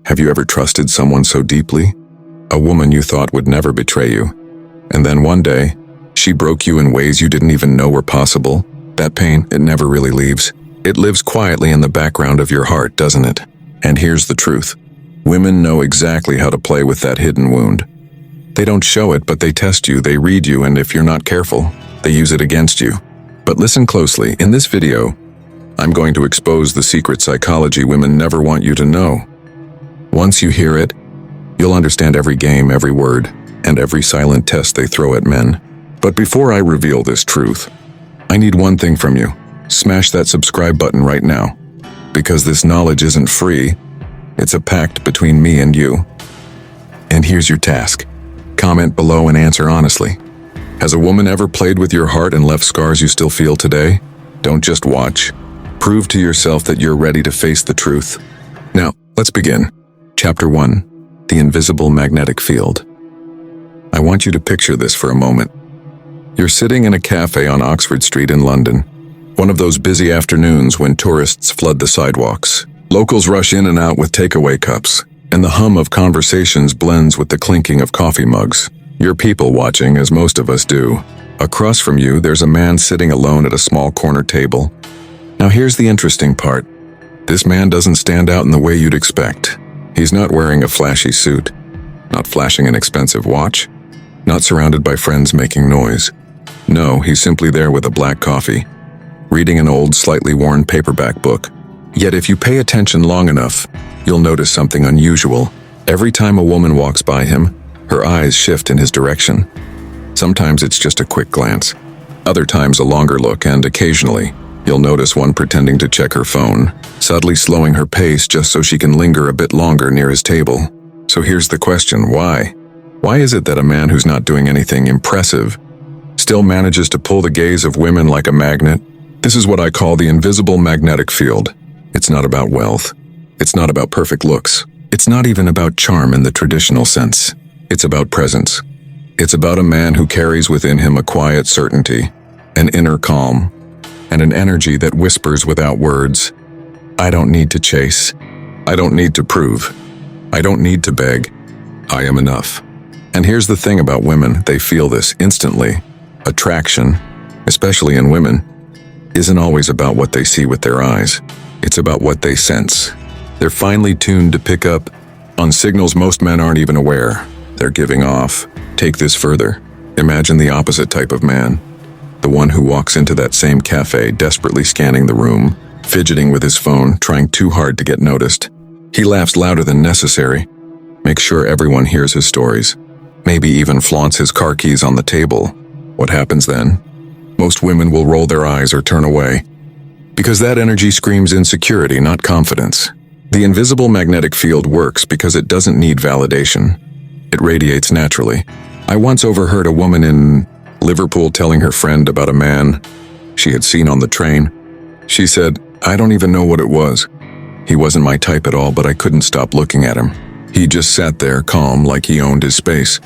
Have you ever trusted someone so deeply? A woman you thought would never betray you. And then one day, she broke you in ways you didn't even know were possible. That pain, it never really leaves. It lives quietly in the background of your heart, doesn't it? And here's the truth. Women know exactly how to play with that hidden wound. They don't show it, but they test you, they read you, and if you're not careful, they use it against you. But listen closely. In this video, I'm going to expose the secret psychology women never want you to know. Once you hear it, you'll understand every game, every word, and every silent test they throw at men. But before I reveal this truth, I need one thing from you. Smash that subscribe button right now. Because this knowledge isn't free, it's a pact between me and you. And here's your task. Comment below and answer honestly. Has a woman ever played with your heart and left scars you still feel today? Don't just watch. Prove to yourself that you're ready to face the truth. Now, let's begin. Chapter 1. The Invisible Magnetic Field. I want you to picture this for a moment. You're sitting in a cafe on Oxford Street in London. One of those busy afternoons when tourists flood the sidewalks. Locals rush in and out with takeaway cups, and the hum of conversations blends with the clinking of coffee mugs. You're people watching, as most of us do. Across from you, there's a man sitting alone at a small corner table. Now here's the interesting part. This man doesn't stand out in the way you'd expect. He's not wearing a flashy suit, not flashing an expensive watch, not surrounded by friends making noise. No, he's simply there with a black coffee, reading an old, slightly worn paperback book. Yet if you pay attention long enough, you'll notice something unusual. Every time a woman walks by him, her eyes shift in his direction. Sometimes it's just a quick glance. Other times a longer look, and occasionally, you'll notice one pretending to check her phone, subtly slowing her pace just so she can linger a bit longer near his table. So here's the question, why? Why is it that a man who's not doing anything impressive still manages to pull the gaze of women like a magnet? This is what I call the invisible magnetic field. It's not about wealth. It's not about perfect looks. It's not even about charm in the traditional sense. It's about presence. It's about a man who carries within him a quiet certainty, an inner calm, and an energy that whispers without words. I don't need to chase. I don't need to prove. I don't need to beg. I am enough. And here's the thing about women, they feel this instantly. Attraction, especially in women, isn't always about what they see with their eyes. It's about what they sense. They're finely tuned to pick up on signals most men aren't even aware they're giving off. Take this further. Imagine the opposite type of man. The one who walks into that same cafe, desperately scanning the room, fidgeting with his phone, trying too hard to get noticed. He laughs louder than necessary, makes sure everyone hears his stories, maybe even flaunts his car keys on the table. What happens then? Most women will roll their eyes or turn away, because that energy screams insecurity, not confidence. The invisible magnetic field works because it doesn't need validation. It radiates naturally. I once overheard a woman in Liverpool telling her friend about a man she had seen on the train. She said, "I don't even know what it was. He wasn't my type at all, but I couldn't stop looking at him. He just sat there calm, like he owned his space,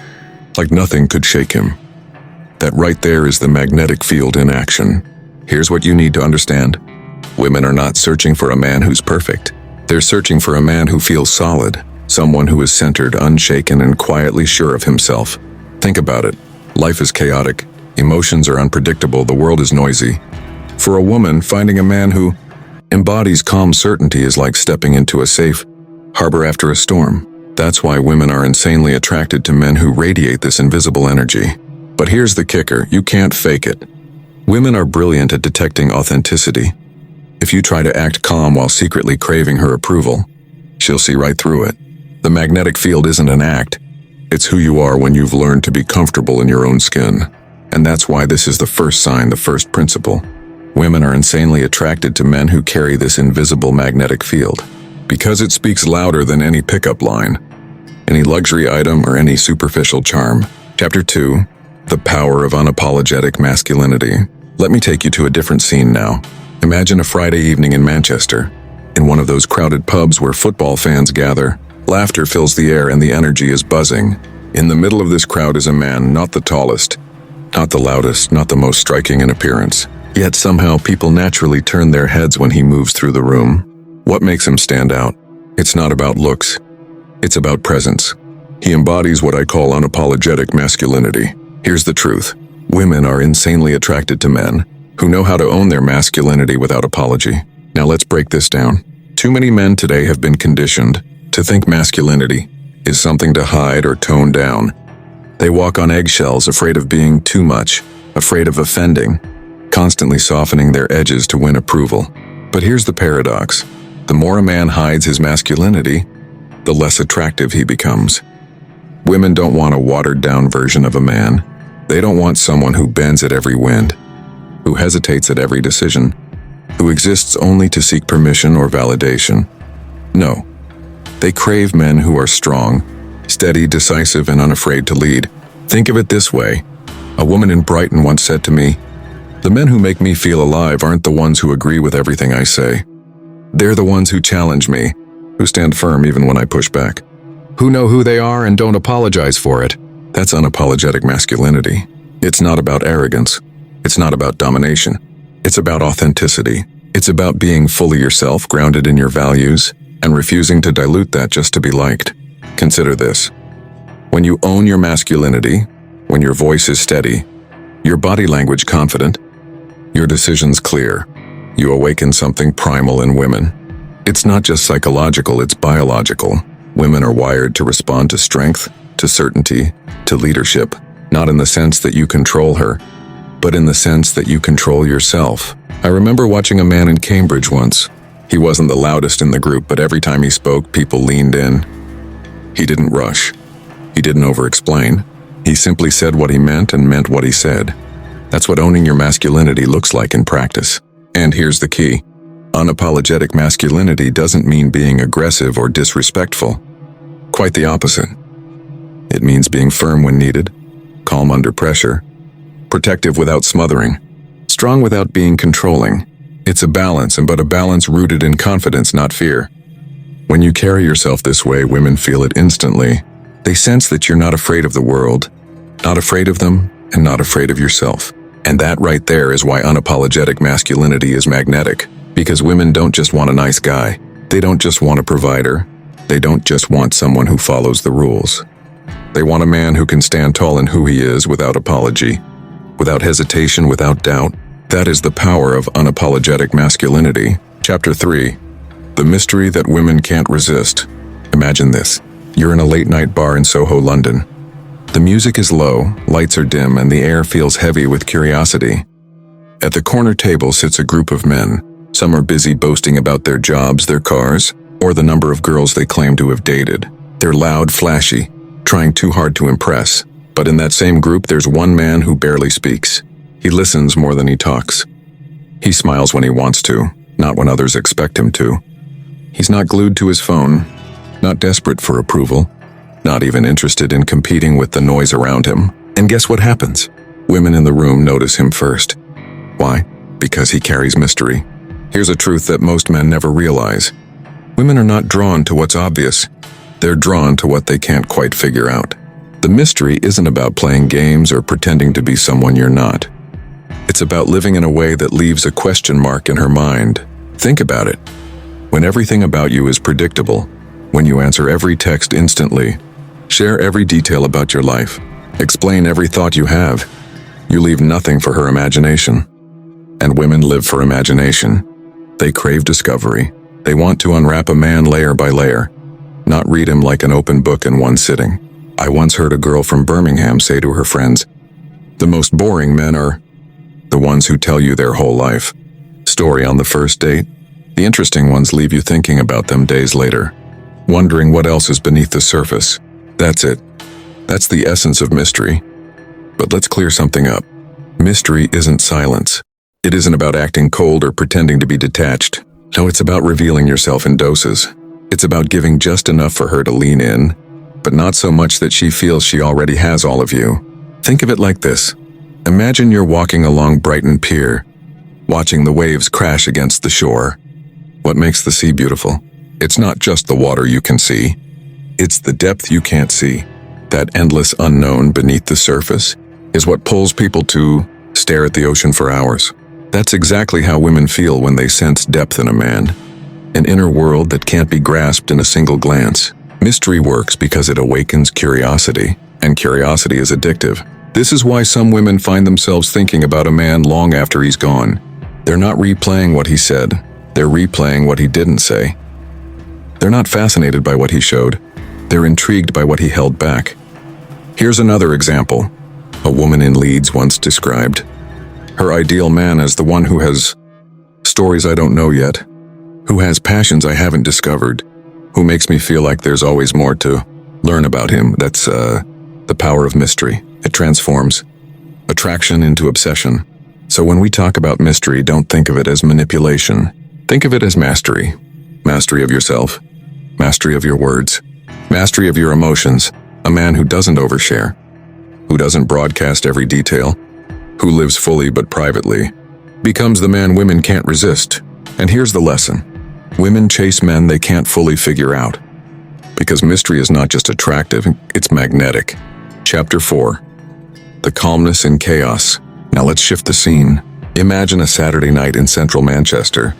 like nothing could shake him." That right there is the magnetic field in action. Here's what you need to understand. Women are not searching for a man who's perfect. They're searching for a man who feels solid, someone who is centered, unshaken, and quietly sure of himself. Think about it. Life is chaotic. Emotions are unpredictable. The world is noisy. For a woman, finding a man who embodies calm certainty is like stepping into a safe harbor after a storm. That's why women are insanely attracted to men who radiate this invisible energy. But here's the kicker, you can't fake it. Women are brilliant at detecting authenticity. If you try to act calm while secretly craving her approval, she'll see right through it. The magnetic field isn't an act. It's who you are when you've learned to be comfortable in your own skin. And that's why this is the first sign, the first principle. Women are insanely attracted to men who carry this invisible magnetic field, because it speaks louder than any pickup line, any luxury item, or any superficial charm. Chapter 2. The Power of Unapologetic Masculinity. Let me take you to a different scene now. Imagine a Friday evening in Manchester, in one of those crowded pubs where football fans gather. Laughter fills the air and the energy is buzzing. In the middle of this crowd is a man, not the tallest, not the loudest, not the most striking in appearance. Yet somehow people naturally turn their heads when he moves through the room. What makes him stand out? It's not about looks. It's about presence. He embodies what I call unapologetic masculinity. Here's the truth. Women are insanely attracted to men who know how to own their masculinity without apology. Now let's break this down. Too many men today have been conditioned to think masculinity is something to hide or tone down. They walk on eggshells, afraid of being too much, afraid of offending, constantly softening their edges to win approval. But here's the paradox. The more a man hides his masculinity, the less attractive he becomes. Women don't want a watered-down version of a man. They don't want someone who bends at every wind, who hesitates at every decision, who exists only to seek permission or validation. No. They crave men who are strong, steady, decisive, and unafraid to lead. Think of it this way. A woman in Brighton once said to me, "The men who make me feel alive aren't the ones who agree with everything I say. They're the ones who challenge me, who stand firm even when I push back, who know who they are and don't apologize for it." That's unapologetic masculinity. It's not about arrogance. It's not about domination. It's about authenticity. It's about being fully yourself, grounded in your values, and refusing to dilute that just to be liked. Consider this. When you own your masculinity, when your voice is steady, your body language confident, your decisions clear, you awaken something primal in women. It's not just psychological, it's biological. Women are wired to respond to strength, to certainty, to leadership, not in the sense that you control her, but in the sense that you control yourself. I remember watching a man in Cambridge once. He wasn't the loudest in the group, but every time he spoke, people leaned in. He didn't rush. He didn't over-explain. He simply said what he meant and meant what he said. That's what owning your masculinity looks like in practice. And here's the key. Unapologetic masculinity doesn't mean being aggressive or disrespectful. Quite the opposite. It means being firm when needed, calm under pressure, protective without smothering, strong without being controlling. It's a balance, but a balance rooted in confidence, not fear. When you carry yourself this way, women feel it instantly. They sense that you're not afraid of the world, not afraid of them, and not afraid of yourself. And that right there is why unapologetic masculinity is magnetic. Because women don't just want a nice guy. They don't just want a provider. They don't just want someone who follows the rules. They want a man who can stand tall in who he is without apology, without hesitation, without doubt. That is the power of unapologetic masculinity. Chapter 3. The mystery that women can't resist. Imagine this. You're in a late-night bar in Soho, London. The music is low, lights are dim, and the air feels heavy with curiosity. At the corner table sits a group of men. Some are busy boasting about their jobs, their cars, or the number of girls they claim to have dated. They're loud, flashy, trying too hard to impress. But in that same group, there's one man who barely speaks. He listens more than he talks. He smiles when he wants to, not when others expect him to. He's not glued to his phone, not desperate for approval, not even interested in competing with the noise around him. And guess what happens? Women in the room notice him first. Why? Because he carries mystery. Here's a truth that most men never realize. Women are not drawn to what's obvious. They're drawn to what they can't quite figure out. The mystery isn't about playing games or pretending to be someone you're not. It's about living in a way that leaves a question mark in her mind. Think about it. When everything about you is predictable, when you answer every text instantly, share every detail about your life, explain every thought you have, you leave nothing for her imagination. And women live for imagination. They crave discovery. They want to unwrap a man layer by layer, not read him like an open book in one sitting. I once heard a girl from Birmingham say to her friends, "The most boring men are the ones who tell you their whole life story on the first date. The interesting ones leave you thinking about them days later, wondering what else is beneath the surface." That's it. That's the essence of mystery. But let's clear something up. Mystery isn't silence. It isn't about acting cold or pretending to be detached. No, it's about revealing yourself in doses. It's about giving just enough for her to lean in, but not so much that she feels she already has all of you. Think of it like this. Imagine you're walking along Brighton Pier, watching the waves crash against the shore. What makes the sea beautiful? It's not just the water you can see. It's the depth you can't see. That endless unknown beneath the surface is what pulls people to stare at the ocean for hours. That's exactly how women feel when they sense depth in a man. An inner world that can't be grasped in a single glance. Mystery works because it awakens curiosity, and curiosity is addictive. This is why some women find themselves thinking about a man long after he's gone. They're not replaying what he said, they're replaying what he didn't say. They're not fascinated by what he showed, they're intrigued by what he held back. Here's another example. A woman in Leeds once described her ideal man as the one who has stories I don't know yet, who has passions I haven't discovered, who makes me feel like there's always more to learn about him. That's the power of mystery. It transforms attraction into obsession. So when we talk about mystery, don't think of it as manipulation. Think of it as mastery. Mastery of yourself, mastery of your words, mastery of your emotions. A man who doesn't overshare, who doesn't broadcast every detail, who lives fully but privately, becomes the man women can't resist. And here's the lesson. Women chase men they can't fully figure out. Because mystery is not just attractive, it's magnetic. Chapter 4. The calmness in chaos. Now let's shift the scene. Imagine a Saturday night in central Manchester.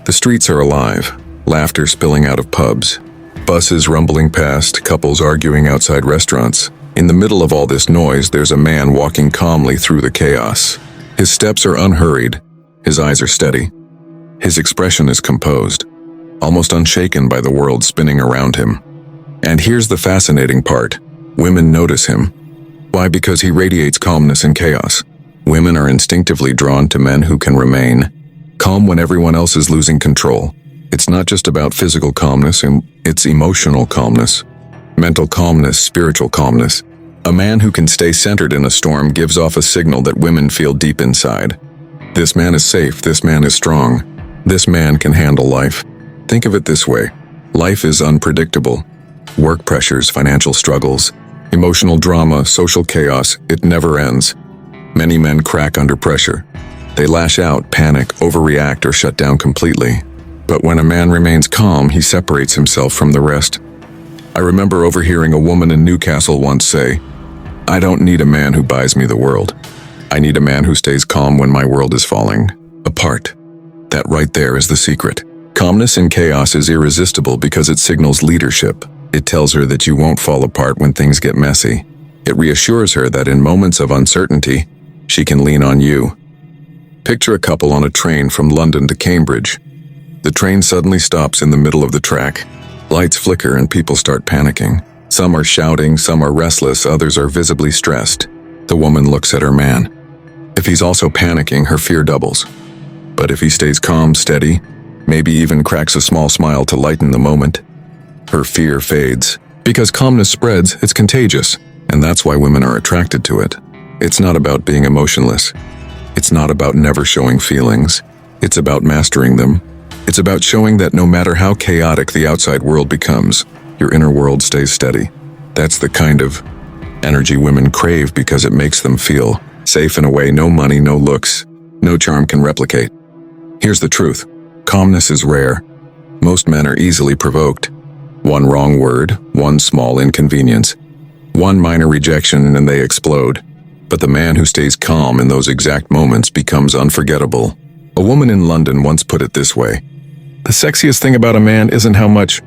The streets are alive, laughter spilling out of pubs, buses rumbling past, couples arguing outside restaurants. In the middle of all this noise, there's a man walking calmly through the chaos. His steps are unhurried, his eyes are steady. His expression is composed, almost unshaken by the world spinning around him. And here's the fascinating part. Women notice him. Why? Because he radiates calmness in chaos. Women are instinctively drawn to men who can remain calm when everyone else is losing control. It's not just about physical calmness, it's emotional calmness, mental calmness, spiritual calmness. A man who can stay centered in a storm gives off a signal that women feel deep inside. This man is safe, this man is strong, this man can handle life. Think of it this way. Life is unpredictable. Work pressures, financial struggles, emotional drama, social chaos, it never ends. Many men crack under pressure. They lash out, panic, overreact, or shut down completely. But when a man remains calm, he separates himself from the rest. I remember overhearing a woman in Newcastle once say, "I don't need a man who buys me the world. I need a man who stays calm when my world is falling apart." That right there is the secret. Calmness in chaos is irresistible because it signals leadership. It tells her that you won't fall apart when things get messy. It reassures her that in moments of uncertainty, she can lean on you. Picture a couple on a train from London to Cambridge. The train suddenly stops in the middle of the track. Lights flicker and people start panicking. Some are shouting, some are restless, others are visibly stressed. The woman looks at her man. If he's also panicking, her fear doubles. But if he stays calm, steady, maybe even cracks a small smile to lighten the moment, her fear fades. Because calmness spreads, it's contagious, and that's why women are attracted to it. It's not about being emotionless. It's not about never showing feelings. It's about mastering them. It's about showing that no matter how chaotic the outside world becomes, your inner world stays steady. That's the kind of energy women crave because it makes them feel safe in a way no money, no looks, no charm can replicate. Here's the truth. Calmness is rare. Most men are easily provoked. One wrong word, one small inconvenience, one minor rejection, and they explode. But the man who stays calm in those exact moments becomes unforgettable. A woman in London once put it this way: "The sexiest thing about a man isn't how much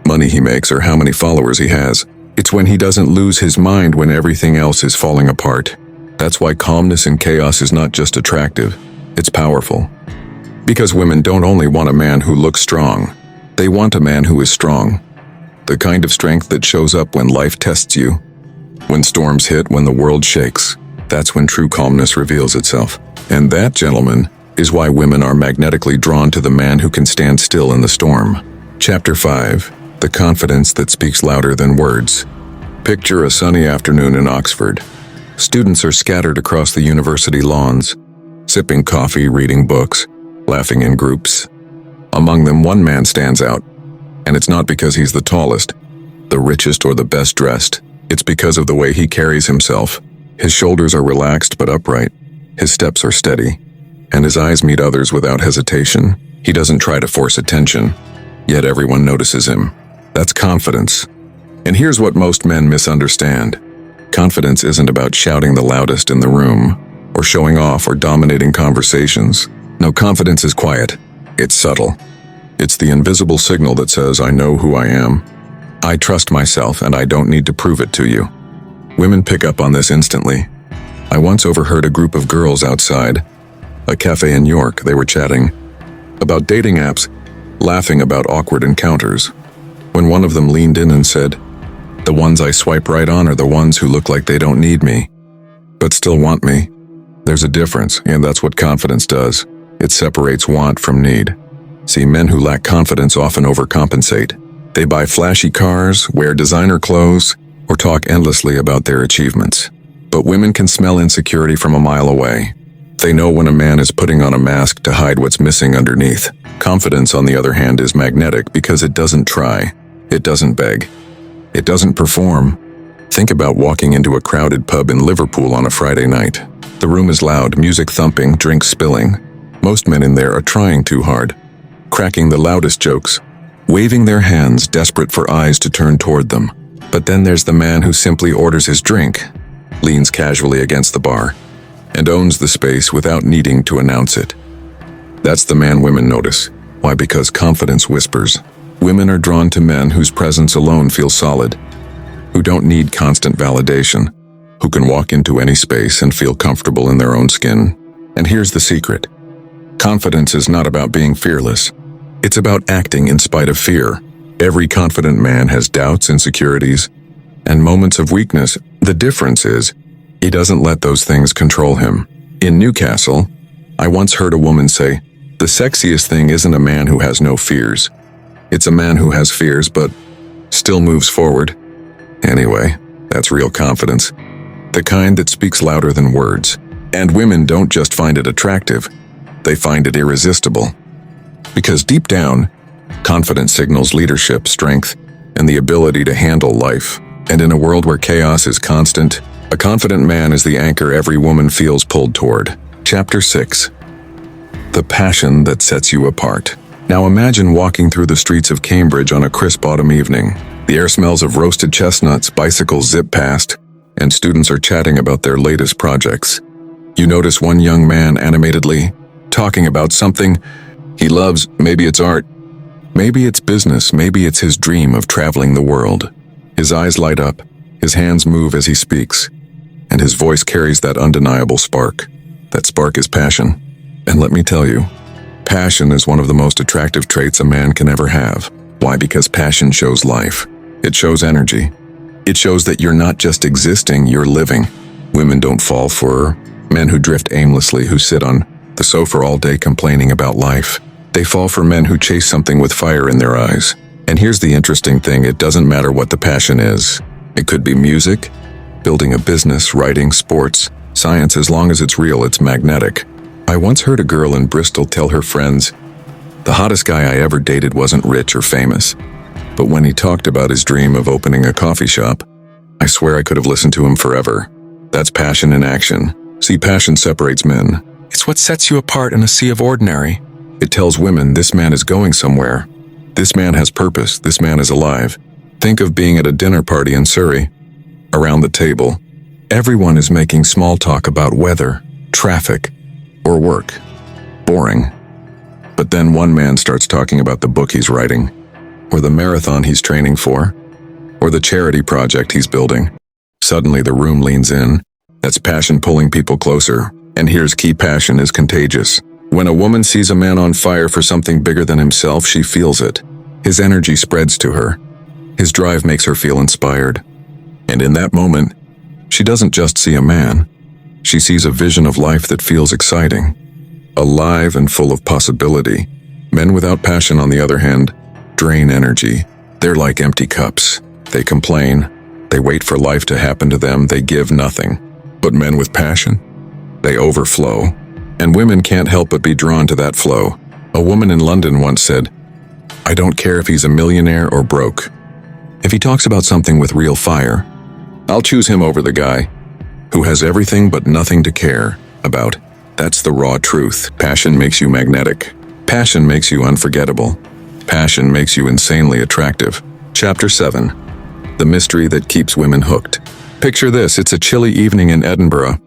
money he makes or how many followers he has. It's when he doesn't lose his mind when everything else is falling apart." That's why calmness in chaos is not just attractive, it's powerful. Because women don't only want a man who looks strong, they want a man who is strong. The kind of strength that shows up when life tests you, when storms hit, when the world shakes. That's when true calmness reveals itself. And that, gentlemen, is why women are magnetically drawn to the man who can stand still in the storm. Chapter 5. The confidence that speaks louder than words. Picture a sunny afternoon in Oxford. Students are scattered across the university lawns, sipping coffee, reading books, laughing in groups. Among them, one man stands out. And it's not because he's the tallest, the richest, or the best dressed. It's because of the way he carries himself. His shoulders are relaxed but upright. His steps are steady. And his eyes meet others without hesitation. He doesn't try to force attention, yet everyone notices him. That's confidence. And here's what most men misunderstand. Confidence isn't about shouting the loudest in the room, or showing off or dominating conversations. No, confidence is quiet. It's subtle. It's the invisible signal that says, "I know who I am. I trust myself and I don't need to prove it to you. Women pick up on this instantly. I once overheard a group of girls outside a cafe in York. They were chatting about dating apps, laughing about awkward encounters, when one of them leaned in and said, "The ones I swipe right on are the ones who look like they don't need me, but still want me." There's a difference, and that's what confidence does. It separates want from need. See, men who lack confidence often overcompensate. They buy flashy cars, wear designer clothes, or talk endlessly about their achievements. But women can smell insecurity from a mile away. They know when a man is putting on a mask to hide what's missing underneath. Confidence, on the other hand, is magnetic because it doesn't try. It doesn't beg. It doesn't perform. Think about walking into a crowded pub in Liverpool on a Friday night. The room is loud, music thumping, drinks spilling. Most men in there are trying too hard, cracking the loudest jokes, waving their hands, desperate for eyes to turn toward them. But then there's the man who simply orders his drink, leans casually against the bar, and owns the space without needing to announce it. That's the man women notice. Why? Because confidence whispers. Women are drawn to men whose presence alone feels solid, who don't need constant validation, who can walk into any space and feel comfortable in their own skin. And here's the secret. Confidence is not about being fearless. It's about acting in spite of fear. Every confident man has doubts, insecurities, and moments of weakness. The difference is, he doesn't let those things control him. In Newcastle, I once heard a woman say, "The sexiest thing isn't a man who has no fears. It's a man who has fears but still moves forward." Anyway, that's real confidence. The kind that speaks louder than words. And women don't just find it attractive, they find it irresistible. Because deep down, confidence signals leadership, strength, and the ability to handle life. And in a world where chaos is constant, a confident man is the anchor every woman feels pulled toward. Chapter 6. The passion that sets you apart. Now imagine walking through the streets of Cambridge on a crisp autumn evening. The air smells of roasted chestnuts, bicycles zip past, and students are chatting about their latest projects. You notice one young man animatedly talking about something he loves. Maybe it's art, maybe it's business, maybe it's his dream of traveling the world. His eyes light up, his hands move as he speaks, and his voice carries that undeniable spark. That spark is passion. And let me tell you, passion is one of the most attractive traits a man can ever have. Why? Because passion shows life. It shows energy. It shows that you're not just existing, you're living. Women don't fall for men who drift aimlessly, who sit on the sofa all day complaining about life. They fall for men who chase something with fire in their eyes. And here's the interesting thing, it doesn't matter what the passion is. It could be music, building a business, writing, sports, science. As long as it's real, it's magnetic. I once heard a girl in Bristol tell her friends, "The hottest guy I ever dated wasn't rich or famous, but when he talked about his dream of opening a coffee shop, I swear I could have listened to him forever." That's passion in action. See, passion separates men. It's what sets you apart in a sea of ordinary. It tells women, this man is going somewhere. This man has purpose. This man is alive. Think of being at a dinner party in Surrey. Around the table, everyone is making small talk about weather, traffic, or work. Boring. But then one man starts talking about the book he's writing, or the marathon he's training for, or the charity project he's building. Suddenly the room leans in. That's passion pulling people closer. And here's key: passion is contagious. When a woman sees a man on fire for something bigger than himself, she feels it. His energy spreads to her. His drive makes her feel inspired. And in that moment, she doesn't just see a man. She sees a vision of life that feels exciting, alive and full of possibility. Men without passion, on the other hand, drain energy. They're like empty cups. They complain. They wait for life to happen to them. They give nothing. But men with passion, they overflow. And women can't help but be drawn to that flow. A woman in London once said, "I don't care if he's a millionaire or broke. If he talks about something with real fire, I'll choose him over the guy who has everything but nothing to care about." That's the raw truth. Passion makes you magnetic. Passion makes you unforgettable. Passion makes you insanely attractive. Chapter 7. The mystery that keeps women hooked. Picture this, it's a chilly evening in Edinburgh.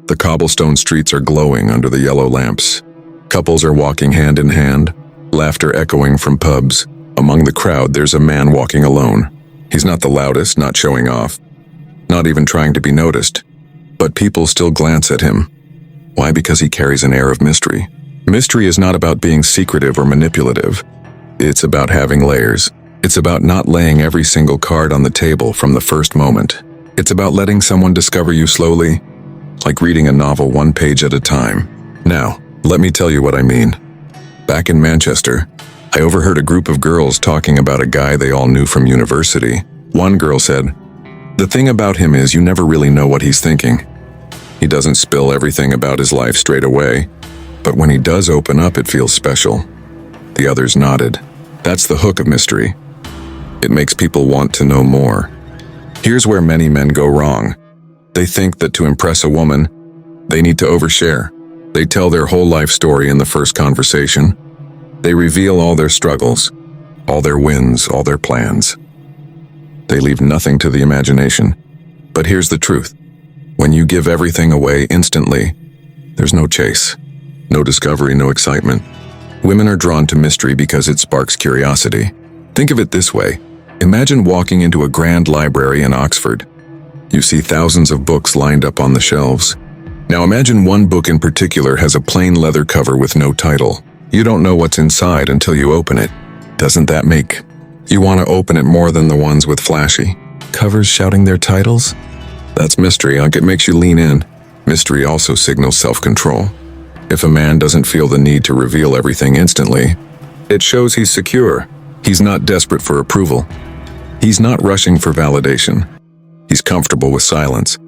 The cobblestone streets are glowing under the yellow lamps. Couples are walking hand in hand, laughter echoing from pubs. Among the crowd, there's a man walking alone. He's not the loudest, not showing off, not even trying to be noticed. But people still glance at him. Why? Because he carries an air of mystery. Mystery is not about being secretive or manipulative. It's about having layers. It's about not laying every single card on the table from the first moment. It's about letting someone discover you slowly, like reading a novel one page at a time. Now, let me tell you what I mean. Back in Manchester, I overheard a group of girls talking about a guy they all knew from university. One girl said, "The thing about him is you never really know what he's thinking. He doesn't spill everything about his life straight away, but when he does open up, it feels special." The others nodded. That's the hook of mystery. It makes people want to know more. Here's where many men go wrong. They think that to impress a woman, they need to overshare. They tell their whole life story in the first conversation. They reveal all their struggles, all their wins, all their plans. They leave nothing to the imagination. But here's the truth. When you give everything away instantly, there's no chase, no discovery, no excitement. Women are drawn to mystery because it sparks curiosity. Think of it this way. Imagine walking into a grand library in Oxford. You see thousands of books lined up on the shelves. Now imagine one book in particular has a plain leather cover with no title. You don't know what's inside until you open it. Doesn't that make you want to open it more than the ones with flashy covers shouting their titles? That's mystery. It makes you lean in. Mystery also signals self-control. If a man doesn't feel the need to reveal everything instantly, it shows he's secure. He's not desperate for approval. He's not rushing for validation. He's comfortable with silence,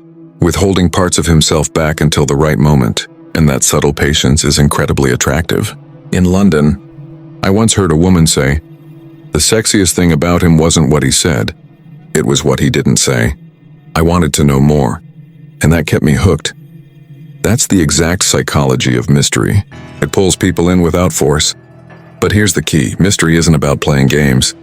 with holding parts of himself back until the right moment, and that subtle patience is incredibly attractive. In London, I once heard a woman say, "The sexiest thing about him wasn't what he said, it was what he didn't say." I wanted to know more, and that kept me hooked. That's the exact psychology of mystery. It pulls people in without force. But here's the key. Mystery isn't about playing games.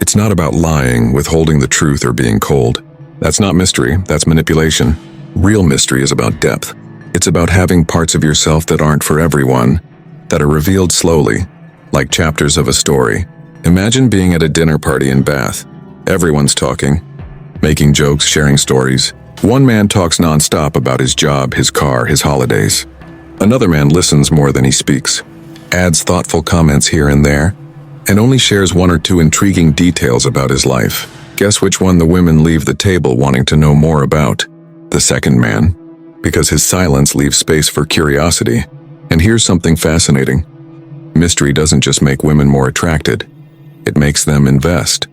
It's not about lying, withholding the truth, or being cold. That's not mystery, that's manipulation. Real mystery is about depth. It's about having parts of yourself that aren't for everyone, that are revealed slowly, like chapters of a story. Imagine being at a dinner party in Bath. Everyone's talking, making jokes, sharing stories. One man talks nonstop about his job, his car, his holidays. Another man listens more than he speaks, adds thoughtful comments here and there, and only shares one or two intriguing details about his life. Guess which one the women leave the table wanting to know more about? The second man, because his silence leaves space for curiosity. And here's something fascinating. Mystery doesn't just make women more attracted, it makes them invest.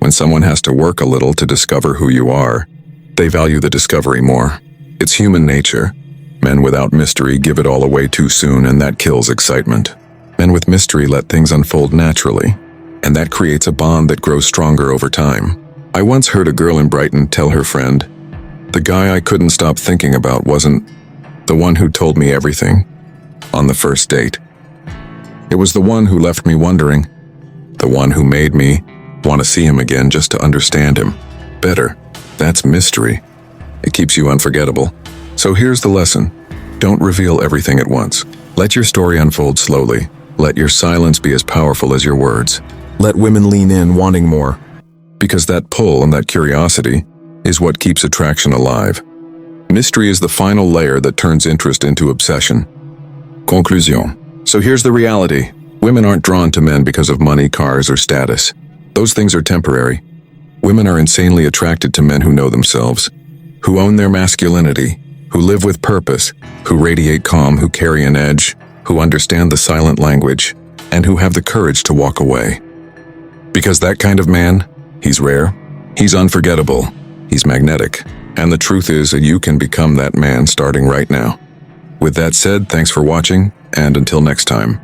When someone has to work a little to discover who you are, they value the discovery more. It's human nature. Men without mystery give it all away too soon, and that kills excitement. Men with mystery let things unfold naturally, and that creates a bond that grows stronger over time. I once heard a girl in Brighton tell her friend, "The guy I couldn't stop thinking about wasn't the one who told me everything on the first date. It was the one who left me wondering, the one who made me want to see him again just to understand him better." That's mystery. It keeps you unforgettable. So here's the lesson. Don't reveal everything at once. Let your story unfold slowly. Let your silence be as powerful as your words. Let women lean in wanting more, because that pull and that curiosity is what keeps attraction alive. Mystery is the final layer that turns interest into obsession. Conclusion. So here's the reality. Women aren't drawn to men because of money, cars, or status. Those things are temporary. Women are insanely attracted to men who know themselves, who own their masculinity, who live with purpose, who radiate calm, who carry an edge, who understand the silent language, and who have the courage to walk away. Because that kind of man, he's rare, he's unforgettable, he's magnetic, and the truth is that you can become that man starting right now. With that said, thanks for watching, and until next time.